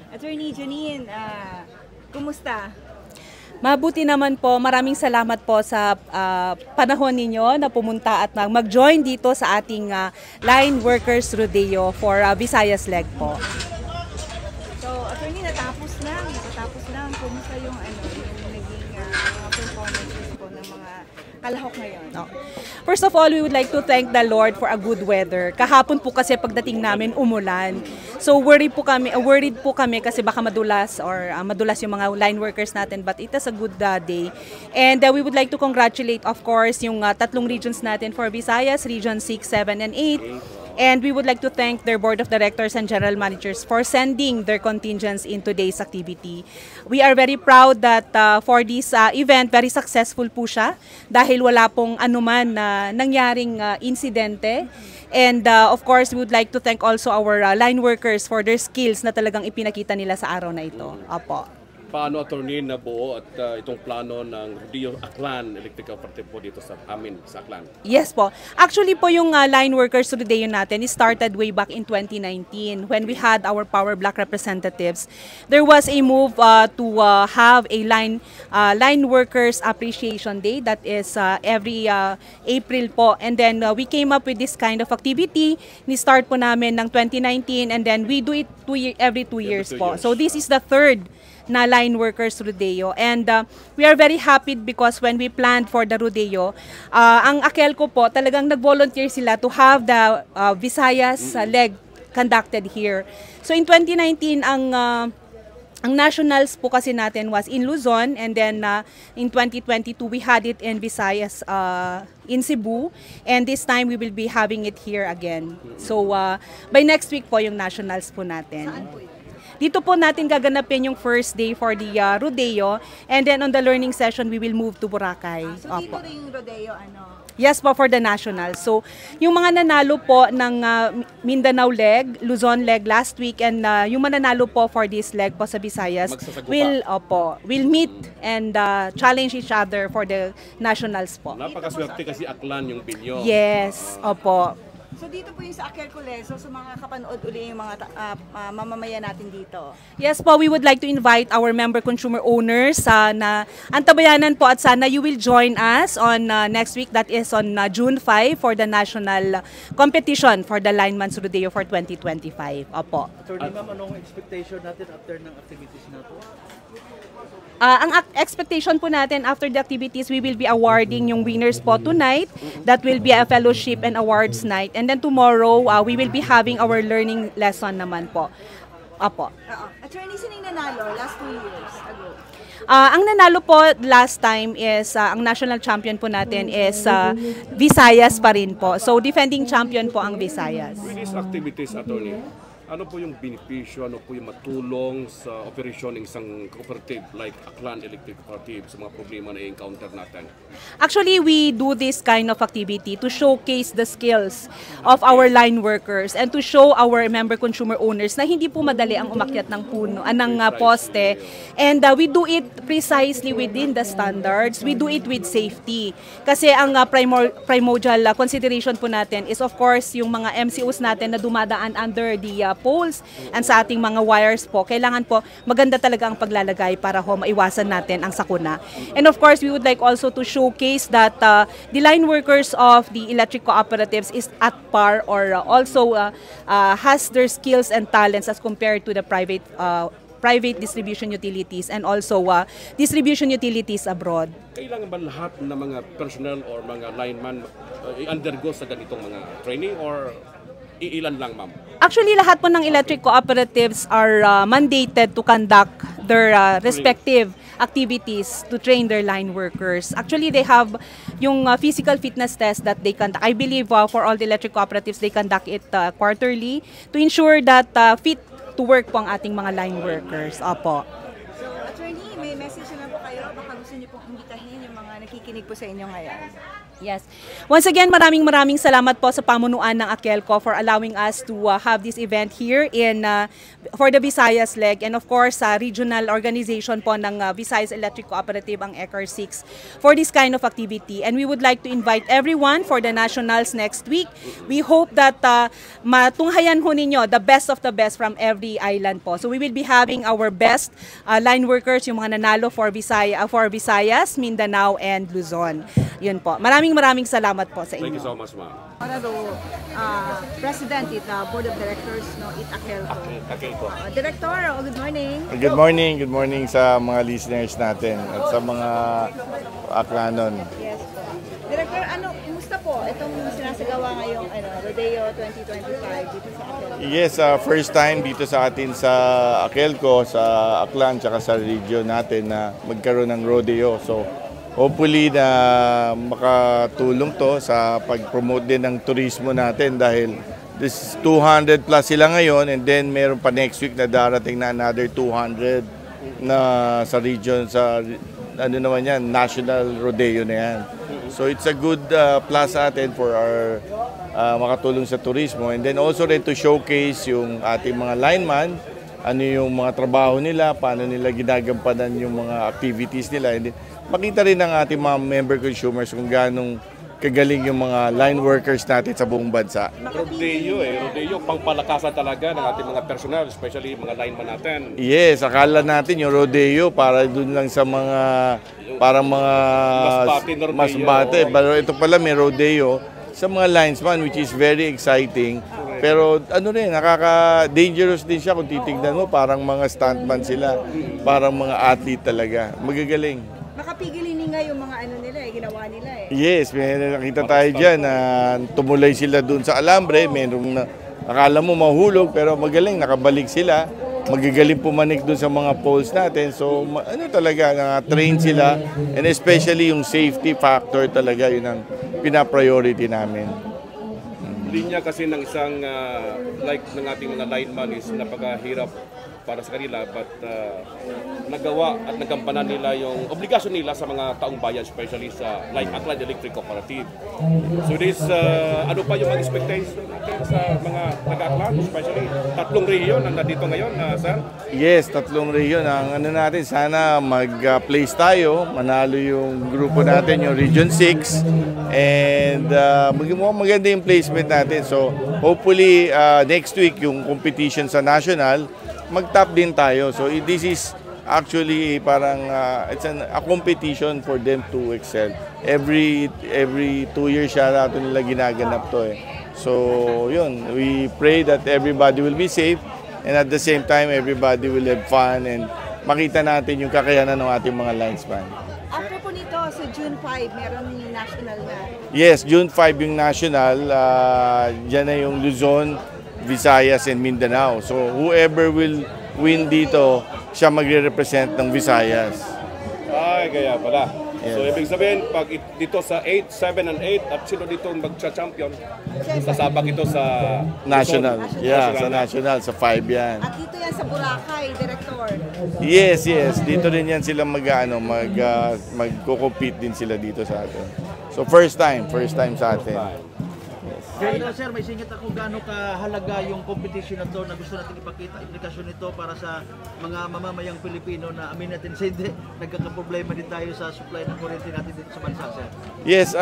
Attorney Janine, kumusta? Mabuti naman po. Maraming salamat po sa panahon ninyo na pumunta at mag-join dito sa ating Line Workers Rodeo for Visayas Leg po. So, attorney, natapos lang. Kumusta yung naging mga performances po ng mga kalahok ngayon? No. First of all, we would like to thank the Lord for a good weather. Kahapon po kasi pagdating namin umulan. So worried po kami kasi baka madulas or madulas yung mga line workers natin, but it is a good day. And we would like to congratulate of course yung tatlong regions natin for Visayas, Region 6, 7 and 8. And we would like to thank their board of directors and general managers for sending their contingents in today's activity. We are very proud that for this event, very successful po siya dahil wala pong anuman na nangyaring insidente. And of course, we would like to thank also our line workers for their skills na talagang ipinakita nila sa araw na ito. Apo. Paano, attorney, nabuo at itong plano ng Rodeo Aklan Electric Cooperative po dito sa amin, sa Aklan? Yes po. Actually po yung line workers Rodeo natin is started way back in 2019 when we had our Power Block representatives. There was a move to have a line workers appreciation day that is every April po. And then we came up with this kind of activity. Ni-start po namin ng 2019 and then we do it every 2 years po. So this is the third na line workers rodeo, and we are very happy because when we planned for the rodeo, ang AKELCO po talagang nag-volunteer sila to have the Visayas leg conducted here. So in 2019 ang nationals po kasi natin was in Luzon, and then in 2022 we had it in Visayas in Cebu, and this time we will be having it here again. So by next week po yung nationals po natin. Dito po natin gaganapin yung first day for the rodeo, and then on the learning session we will move to Boracay. So dito rin yung rodeo, Yes po, for the national. So yung mga nanalo po ng Mindanao leg, Luzon leg last week, and yung mananalo po for this leg po sa Visayas will meet and challenge each other for the nationals po. Napakaswerte kasi Aklan yung binyo. Yes, opo. So dito po yung sa AKELCO, so sa mga kapanood uli yung mga mamamayan natin dito. Yes po, we would like to invite our member consumer owners na antabayanan po at sana you will join us on next week, that is on June 5 for the national competition for the Lineman's Rodeo for 2025. Opo. Attorney ma'am, anong expectation natin after ng activities na to? Ang expectation po natin after the activities, we will be awarding yung winners po tonight. That will be a fellowship and awards night. And then tomorrow, we will be having our learning lesson naman po. Apo. Attorney, sino yung nanalo last 2 years ago? Ang nanalo po last time is, ang national champion po natin is Visayas pa rin po. So defending champion po ang Visayas. With these activities, attorney, ano po yung benepisyo, ano po yung matulong sa operasyon ng isang cooperative like Aklan Electric Cooperative sa mga problema na i-encounter natin? Actually, we do this kind of activity to showcase the skills of our line workers and to show our member consumer owners na hindi po madali ang umakyat ng puno, ng poste. And we do it precisely within the standards. We do it with safety. Kasi ang primordial consideration po natin is of course yung mga MCOs natin na dumadaan under the poles and sa ating mga wires po, kailangan po maganda talaga ang paglalagay para ho maiwasan natin ang sakuna. And of course, we would like also to showcase that the line workers of the electric cooperatives is at par or also has their skills and talents as compared to the private distribution utilities and also distribution utilities abroad. Kailangan ba lahat ng mga personnel or mga lineman i-undergo sa ganitong mga training or iilan lang, ma'am? Actually, lahat po ng electric cooperatives are mandated to conduct their respective activities to train their line workers. Actually, they have yung physical fitness test that they conduct. I believe for all the electric cooperatives, they conduct it quarterly to ensure that fit to work po ang ating mga line workers. Opo. So, attorney, may message na po kayo. Baka gusto niyo pong imbitahin yung mga nakikinig po sa inyo ngayon. Yes. Once again, maraming salamat po sa pamunuan ng AKELCO for allowing us to have this event here in for the Visayas leg, and of course sa regional organization po ng Visayas Electric Cooperative, ang ECAR6, for this kind of activity. And we would like to invite everyone for the nationals next week. We hope that matunghayan ho ninyo the best of the best from every island po. So we will be having our best line workers, yung mga nanalo for Visayas, Mindanao, and Luzon. Yun po. Maraming salamat po sa inyo. Thank you so much, ma'am. Panalo, President Board of Directors no AKELCO. Director, good morning. Good morning sa mga listeners natin at sa mga aklanon. Yes po. Director, kumusta po itong sinasagawa ngayong Rodeo 2025 dito sa AKELCO? Yes, first time dito sa atin sa AKELCO, sa Aklan, tsaka sa region natin na magkaroon ng rodeo. So, hopefully na makatulong to sa pag-promote din ng turismo natin dahil this 200 plus sila ngayon, and then meron pa next week na darating na another 200 na sa region, sa naman yan, national rodeo na yan. So it's a good plus atin for our makatulong sa turismo, and then also rin to showcase yung ating mga lineman, ano yung mga trabaho nila, paano nila ginagampanan yung mga activities nila, and then makita rin ng ating mga member consumers kung ganong kagaling yung mga line workers natin sa buong bansa. Rodeo, pangpalakasan talaga ng ating mga personal, especially mga lineman natin. Yes, akala natin yung rodeo para dun lang sa mga parang mga masbate. Pero ito pala may rodeo sa mga linesman, which is very exciting. Pero nakaka-dangerous din siya kung titignan mo, parang mga stuntman sila, parang mga athlete talaga. Magagaling. Makapigilin nga yung mga ginawa nila eh. Yes, may nakita tayo dyan na tumulay sila dun sa alambre, merong akala mo mahulog pero magaling, nakabalik sila. Magagaling pumanik dun sa mga poles natin. So talaga, na-train sila, and especially yung safety factor talaga, yun ang pina-priority namin. Linya kasi ng isang like ng ating mga lineman is napakahirap para sa kanila, but nagawa at nagampanan nila yung obligasyon nila sa mga taong bayan, especially sa like Aklan Electric Cooperative. So this, ano pa yung mga expectation natin sa mga taga-Aklan, especially tatlong region na nandito ngayon, sir? Yes, tatlong region. Ang natin, sana mag-place tayo, manalo yung grupo natin, yung Region 6, and maganda yung placement natin. So hopefully next week yung competition sa national, mag-top din tayo. So this is actually parang it's a competition for them to excel. Every 2 years siya natin nila ginaganap to eh. So yun, we pray that everybody will be safe, and at the same time everybody will have fun, and makita natin yung kakayanan ng ating mga linesman. After po nito, sa June 5, meron yung national na. Yes, June 5 yung national. Diyan na yung Luzon, Visayas, and Mindanao. So whoever will win dito, siya magre-represent ng Visayas. Ay, kaya pala. Yes. So ibig sabihin, pag dito sa 8, 7, and 8, at sino dito magcha-champion, sasabak ito sa National. Luzon. Yeah, sa national, sa 5 yan. At dito yan sa Boracay, Director. Yes. Dito rin yan sila magko-compete din sila dito sa atin. So first time sa atin. Pero sir, may singit ako gaano kahalaga yung competition na to na gusto natin ipakita, implikasyon nito para sa mga mamamayang Pilipino na amin natin sa hindi, nagkakaproblema din tayo sa supply ng kuryente natin dito sa bansa, sir. Yes,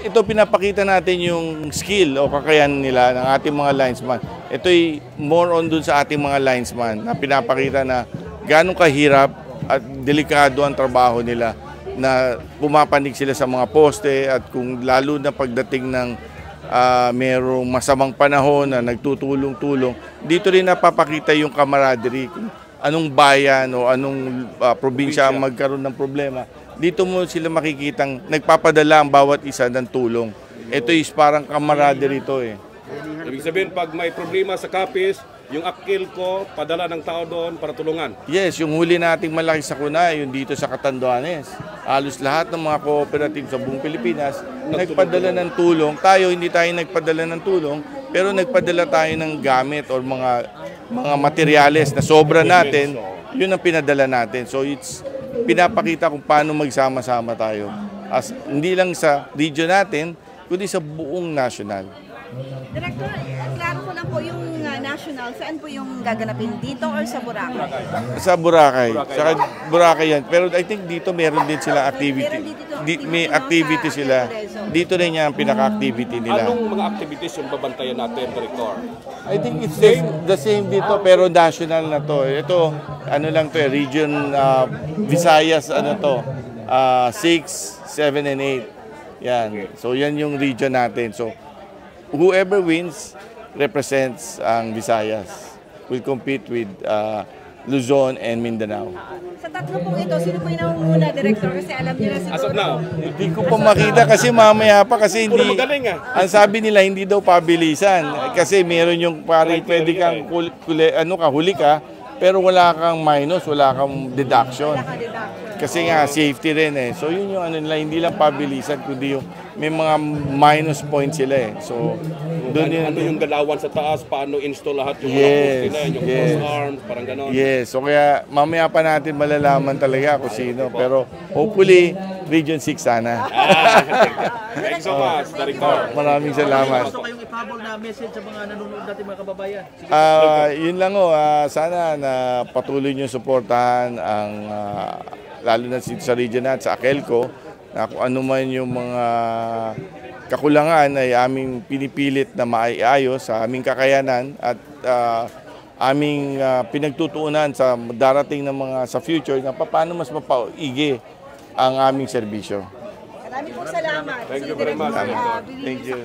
ito pinapakita natin yung skill o kakayahan nila ng ating mga linesman. Ito'y more on dun sa ating mga linesman na pinapakita na gaano kahirap at delikado ang trabaho nila, na pumapanig sila sa mga poste, at kung lalo na pagdating ng merong masamang panahon na nagtutulong-tulong, dito rin napapakita yung camaraderie. Kung anong bayan o anong probinsya ang magkaroon ng problema, dito mo sila makikitang nagpapadala ang bawat isa ng tulong. Ito is parang camaraderie to eh. Ibig sabihin, pag may problema sa Capiz, yung AKELCO, padala ng tao doon para tulungan. Yes, yung huli nating malaki sakuna, yung dito sa Catanduanes. Halos lahat ng mga cooperative sa buong Pilipinas nagpadala ng tulong. Tayo, hindi tayo nagpadala ng tulong, pero nagpadala tayo ng gamit o mga materyales na sobra natin, yun ang pinadala natin. So it's pinapakita kung paano magsama-sama tayo. hindi lang sa region natin, kundi sa buong national. Director, klaro ko lang po yung national, saan po yung gaganapin? Dito or sa Boracay? Sa Boracay. Saka Boracay yan. Pero I think dito meron din sila activity. May activity sila. Dito rin yan ang pinaka-activity nila. Anong mga activities yung babantayan natin, Director? I think it's the same dito pero national na to. Ito, ano lang to region Visayas, 6, 7, and 8. Yan. So yan yung region natin. So whoever wins represents ang Visayas. Will compete with Luzon and Mindanao. Sa tatlo pong ito, sino po yung nangunguna, Director? Kasi alam niyo na siguro. As of now, Hindi ko pa makita kasi mamaya pa kasi hindi. Puro magaling, Ang sabi nila hindi daw pabilisan kasi meron yung pare pwede kang huli ka pero wala kang minus, wala kang deduction. Kasi nga safety rin eh. So yun yung ano nila, hindi lang pabilisan kundi yung may mga minus points sila eh. So doon yun. ano yung galawan sa taas, paano install lahat yung mga Yes, post nila, yung yes. cross arms, parang gano'n. Yes, so kaya mamaya pa natin malalaman talaga kung sino. Pero hopefully, Region 6 sana. Thank you so much, Director. Maraming salamat. Gusto kayong ipahabol na message sa mga nanonood natin mga kababayan. Sige. Yun lang sana na patuloy niyo suportahan ang lalo na sa region natin, sa Akelco, na kung ano man yung mga kakulangan ay aming pinipilit na maiayos sa aming kakayanan at aming pinagtutuunan sa darating na mga sa future na paano mas mapaigi ang aming serbisyo. Maraming po salamat. Thank you very much, Director. Thank you.